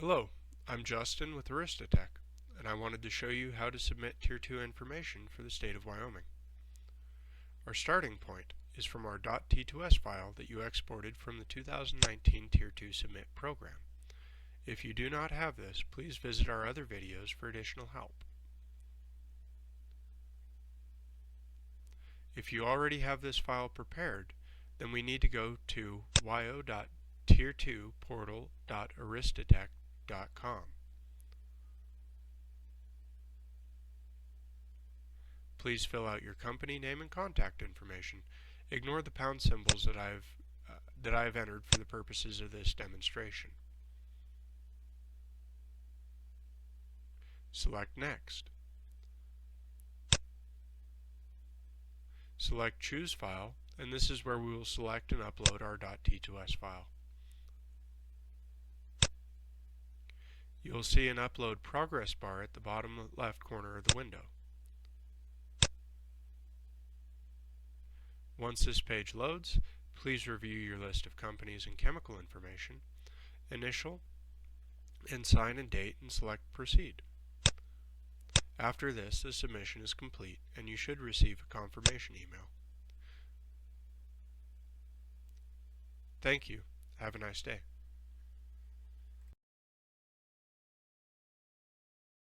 Hello, I'm Justin with Aristatek, and I wanted to show you how to submit Tier 2 information for the State of Wyoming. Our starting point is from our .t2s file that you exported from the 2019 Tier2Submit program. If you do not have this, please visit our other videos for additional help. If you already have this file prepared, then we need to go to yo.tier2portal.aristatek.com. Please fill out your company name and contact information. Ignore the pound symbols that I've entered for the purposes of this demonstration. Select Next. Select Choose File, and this is where we will select and upload our .t2s file. You'll see an Upload Progress bar at the bottom left corner of the window. Once this page loads, please review your list of companies and chemical information, initial, and sign and date, and select Proceed. After this, the submission is complete, and you should receive a confirmation email. Thank you. Have a nice day.